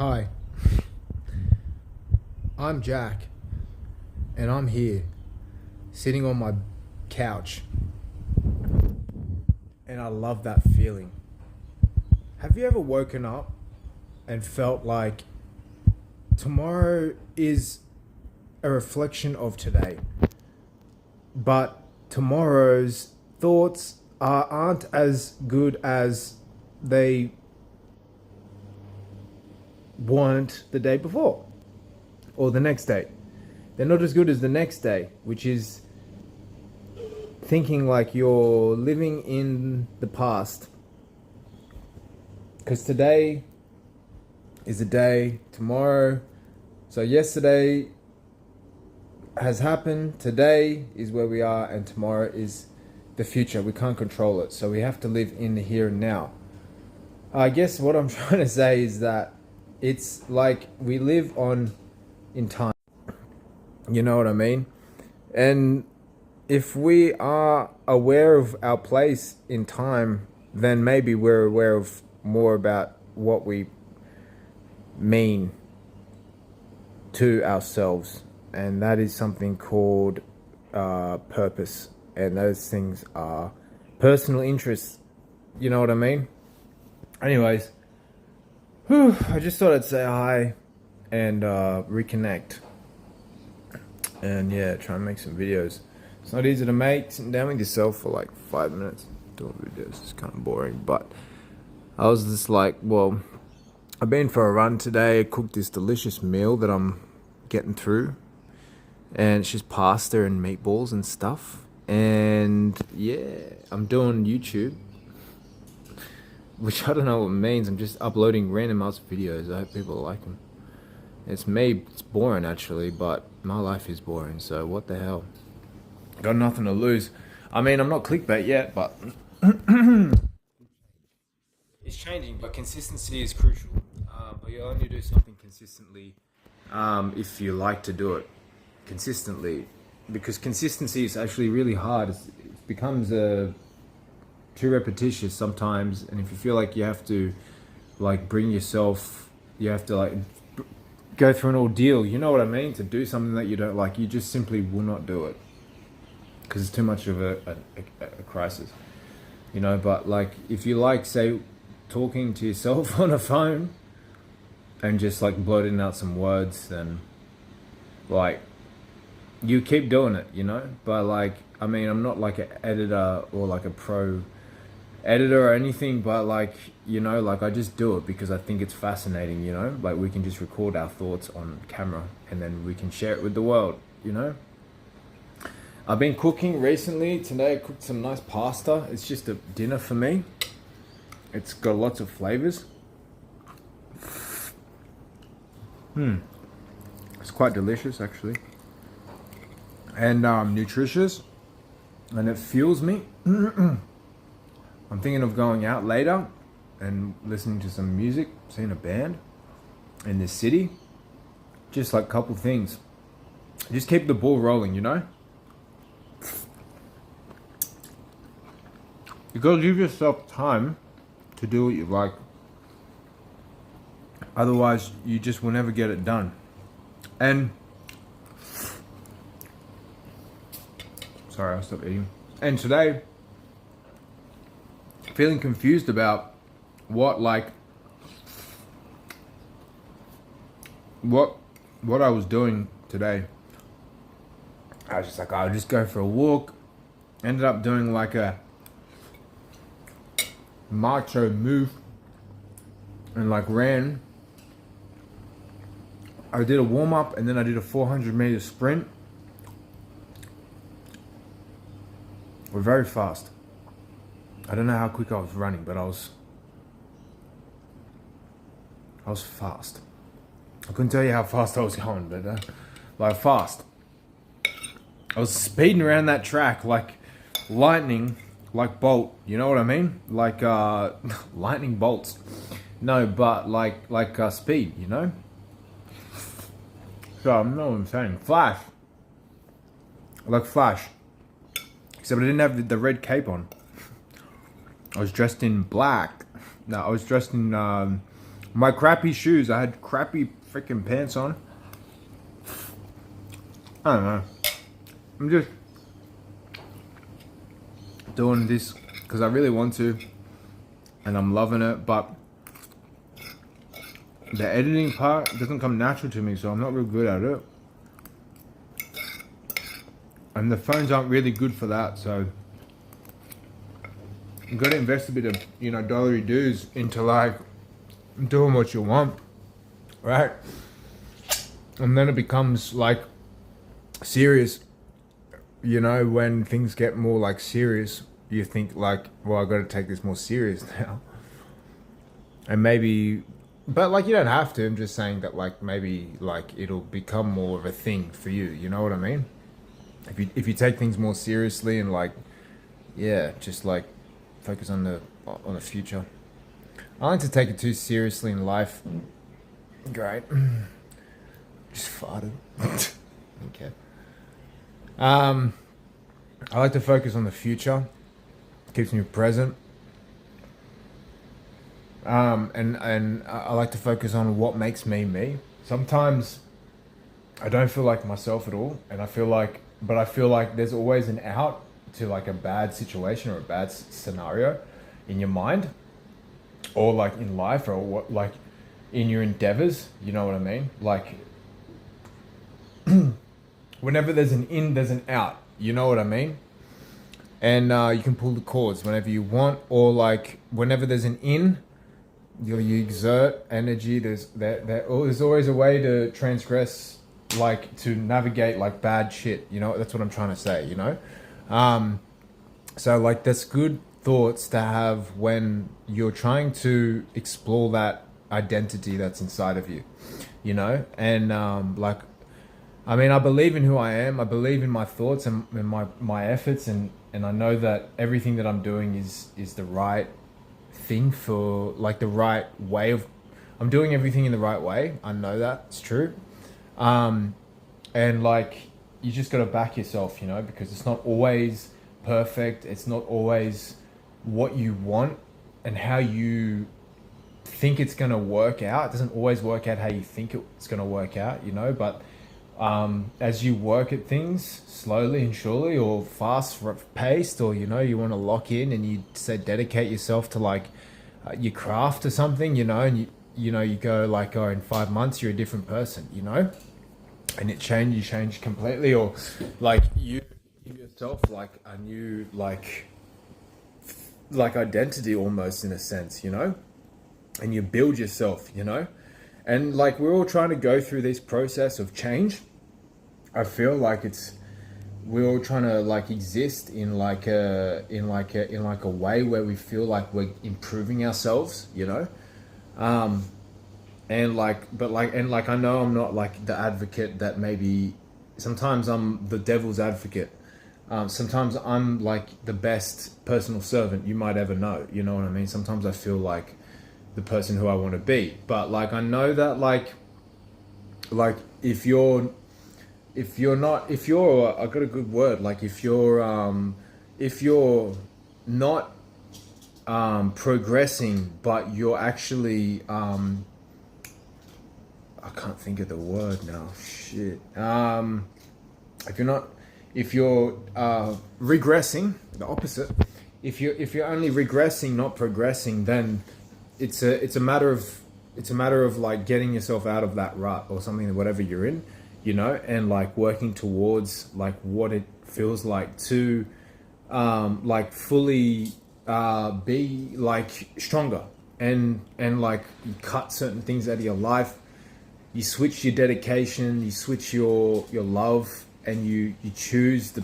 Hi, I'm Jack, and I'm here, sitting on my couch, and I love that feeling. Have you ever woken up and felt like tomorrow is a reflection of today, but tomorrow's thoughts aren't as good as they weren't the day before or the next day? They're not as good as the next day, which is thinking like you're living in the past. Because today is a day, tomorrow. So yesterday has happened, today is where we are, and tomorrow is the future. We can't control it, so we have to live in the here and now. I guess what I'm trying to say is that it's like we live on in time. You know what I mean? And if we are aware of our place in time, then maybe we're aware of more about what we mean to ourselves. And that is something called purpose. And those things are personal interests. You know what I mean? Anyways, I just thought I'd say hi and reconnect. And yeah, try and make some videos. It's not easy to make. Sitting down with yourself for like 5 minutes doing videos is kind of boring. But I was just like, well, I've been for a run today. I cooked this delicious meal that I'm getting through. And it's just pasta and meatballs and stuff. And yeah, I'm doing YouTube, which I don't know what it means. I'm just uploading random ass videos. I hope people like them. It's boring actually, but my life is boring, so what the hell? Got nothing to lose. I mean, I'm not clickbait yet, but it's changing, but consistency is crucial. But you only do something consistently if you like to do it consistently, because consistency is actually really hard. It becomes too repetitious sometimes, and if you feel like you have to like bring yourself, you have to like go through an ordeal, you know what I mean, to do something that you don't like, you just simply will not do it because it's too much of a crisis, you know. But like if you like, say, talking to yourself on a phone and just like blurting out some words, then like you keep doing it, you know. But like, I mean, I'm not like an editor or like a pro editor or anything, but like, you know, like I just do it because I think it's fascinating, you know. Like we can just record our thoughts on camera and then we can share it with the world, you know. I've been cooking recently. Today I cooked some nice pasta. It's just a dinner for me. It's got lots of flavors. It's quite delicious actually, and nutritious, and it fuels me. I'm thinking of going out later and listening to some music, seeing a band in this city. Just like a couple things. Just keep the ball rolling, you know? You gotta give yourself time to do what you like. Otherwise, you just will never get it done. And sorry, I'll stop eating. And today, feeling confused about what I was doing today. I was just like, I'll just go for a walk. Ended up doing like a macho move and like ran. I did a warm up and then I did a 400-meter sprint. We're very fast. I don't know how quick I was running, but I was fast. I couldn't tell you how fast I was going, but like fast. I was speeding around that track like lightning, like bolt. You know what I mean? Like lightning bolts. No, but like speed. You know. So I know what I'm saying. Flash. Like Flash. Except I didn't have the red cape on. I was dressed in black. No, I was dressed in My crappy shoes. I had crappy freaking pants on. I don't know. I'm just doing this because I really want to, and I'm loving it, but the editing part doesn't come natural to me, so I'm not real good at it. And the phones aren't really good for that, so you got to invest a bit of, dollary dues into like doing what you want, right? And then it becomes like serious, when things get more like serious, you think like, well, I got to take this more serious now. And maybe, but like you don't have to. I'm just saying that like maybe like it'll become more of a thing for you. You know what I mean? If you take things more seriously and like, yeah, just like focus on the future. I like to take it too seriously in life. Great. Just farted. Okay. I like to focus on the future. Keeps me present. And I like to focus on what makes me me. Sometimes I don't feel like myself at all, and I feel like there's always an out to like a bad situation or a bad scenario in your mind, or like in life, or what, like in your endeavors. You know what I mean? Like whenever there's an in, there's an out. You know what I mean? And you can pull the cords whenever you want, or like whenever there's an in, you exert energy. There's always a way to transgress, like to navigate like bad shit. That's what I'm trying to say. So like that's good thoughts to have when you're trying to explore that identity that's inside of you. And like, I mean, I believe in who I am. I believe in my thoughts and my efforts, and I know that everything that I'm doing is the right thing for like the right way of. I'm doing everything in the right way. I know that it's true, and like you just got to back yourself, because it's not always perfect. It's not always what you want and how you think it's gonna work out. It doesn't always work out how you think it's gonna work out, but. As you work at things slowly and surely, or fast paced, or you want to lock in and you say dedicate yourself to like your craft or something, and you go like, oh, in 5 months you're a different person, and you change completely, or like you give yourself like a new like identity almost in a sense, and you build yourself, and like we're all trying to go through this process of change. I feel like we're all trying to like exist in like a way where we feel like we're improving ourselves, and like I know I'm not like the advocate that maybe sometimes I'm the devil's advocate. Sometimes I'm like the best personal servant you might ever know. You know what I mean? Sometimes I feel like the person who I want to be, but like I know that like if you're I got a good word, like if you're not progressing, but you're actually I can't think of the word now, shit. If you're regressing, the opposite, if you're only regressing, not progressing, then it's a matter of like getting yourself out of that rut or something, whatever you're in, and like working towards like what it feels like to like fully be like stronger, and like you cut certain things out of your life, you switch your dedication, you switch your love, and you choose the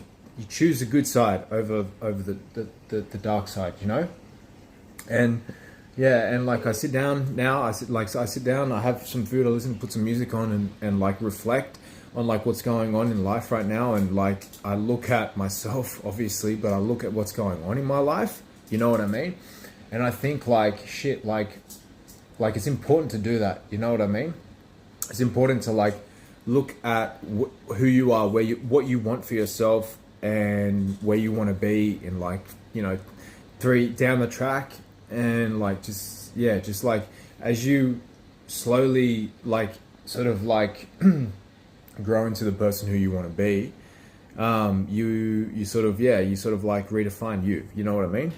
good side over the dark side, and yeah, and like I sit down now, I sit down, I have some food, I listen, put some music on, and like reflect on like what's going on in life right now, and like I look at myself obviously, but I look at what's going on in my life, you know what I mean? And I think like shit, like it's important to do that, you know what I mean? It's important to like look at who you are, what you want for yourself, and where you want to be in like 3 down the track, and like just like as you slowly like sort of like grow into the person who you want to be, you sort of, yeah, you sort of like redefine you know what I mean?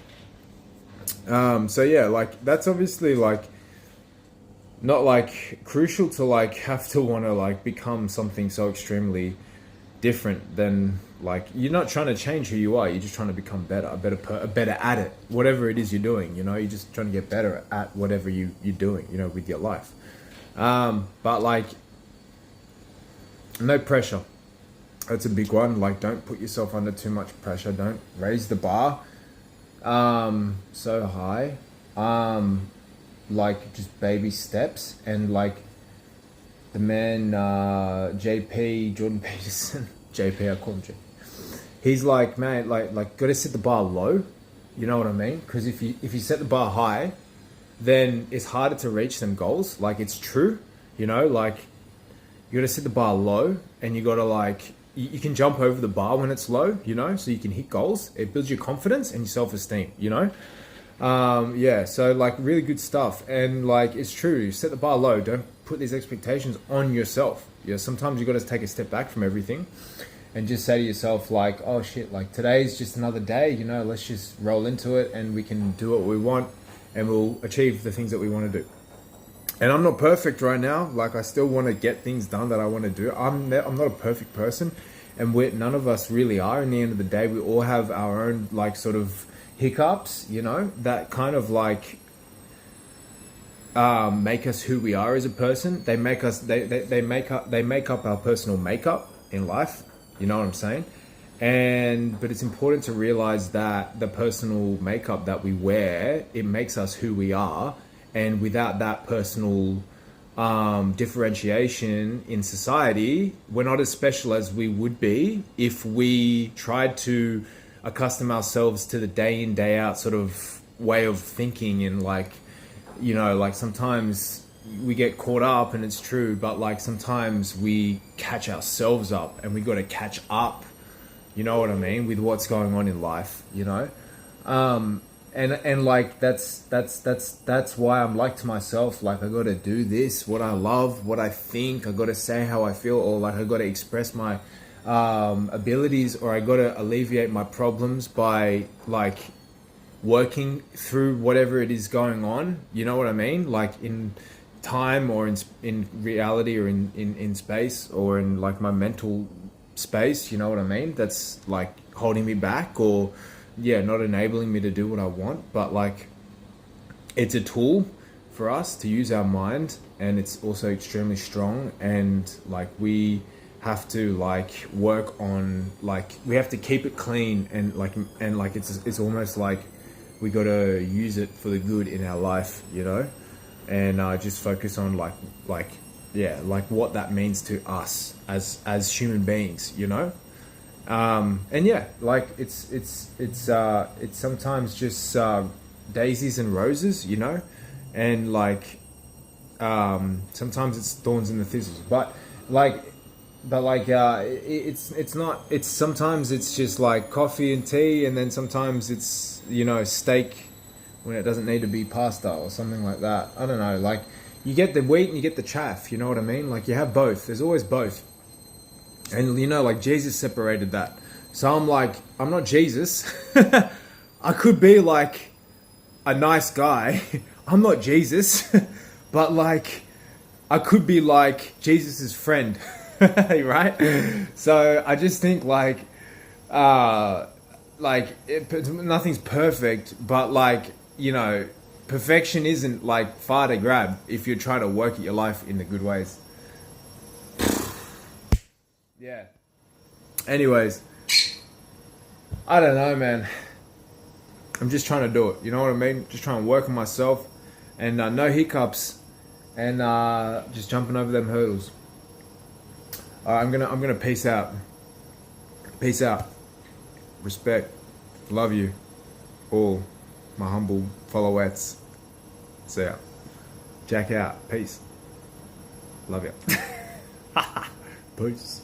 So yeah, like that's obviously like not like crucial to like have to want to like become something so extremely different than, like, you're not trying to change who you are, you're just trying to become better, better at it, whatever it is you're doing, you know, you're just trying to get better at whatever you're doing, you know, with your life. But like, no pressure, that's a big one. Like, don't put yourself under too much pressure, don't raise the bar so high. Like, just baby steps. And like the man, JP, Jordan Peterson, JP, I call him JP. He's like, man, like gotta set the bar low. You know what I mean? Because if you set the bar high, then it's harder to reach them goals. Like, it's true, you know, like you gotta set the bar low, and you gotta like, you can jump over the bar when it's low, you know, so you can hit goals. It builds your confidence and your self-esteem, you know? Yeah, so like really good stuff. And like, it's true, set the bar low, don't put these expectations on yourself. Yeah, sometimes you got to take a step back from everything and just say to yourself like, oh shit, like today's just another day, you know, let's just roll into it and we can do what we want and we'll achieve the things that we want to do. And I'm not perfect right now, like I still want to get things done that I want to do. I'm not a perfect person, and none of us really are. In the end of the day, we all have our own like sort of hiccups, you know, that kind of like make us who we are as a person. They make us, they make up our personal makeup in life, you know what I'm saying? But it's important to realize that the personal makeup that we wear, it makes us who we are. And without that personal differentiation in society, we're not as special as we would be if we tried to accustom ourselves to the day in, day out sort of way of thinking. And like, you know, like sometimes we get caught up, and it's true, but like sometimes we catch ourselves up, and we got to catch up, you know what I mean, with what's going on in life, you know? And like that's why I'm like to myself, like I got to do this, what I love, what I think, I got to say how I feel, or like I got to express my abilities, or I got to alleviate my problems by like working through whatever it is going on, you know what I mean, like in time, or in reality, or in space, or in like my mental space, you know what I mean, that's like holding me back, or yeah, not enabling me to do what I want. But like, it's a tool for us to use our mind, and it's also extremely strong. And like, we have to like work on, like, we have to keep it clean, and like it's almost like we got to use it for the good in our life, you know, and just focus on like yeah, like what that means to us as human beings, you know. And yeah, like it's sometimes just daisies and roses, you know, and like sometimes it's thorns and the thistles, but it's not, it's sometimes it's just like coffee and tea, and then sometimes it's, you know, steak when it doesn't need to be pasta or something like that. I don't know, like you get the wheat and you get the chaff, you know what I mean, like you have both, there's always both. And you know, like Jesus separated that. So I'm like, I'm not Jesus. I could be like a nice guy. I'm not Jesus. But like, I could be like Jesus's friend. Right? So I just think like nothing's perfect, but like, you know, perfection isn't like far to grab if you're trying to work at your life in the good ways. Yeah. Anyways, I don't know, man. I'm just trying to do it. You know what I mean? Just trying to work on myself, and no hiccups, and just jumping over them hurdles. I'm gonna peace out. Peace out. Respect. Love you, all my humble followettes. See ya. Jack out. Peace. Love ya. Peace.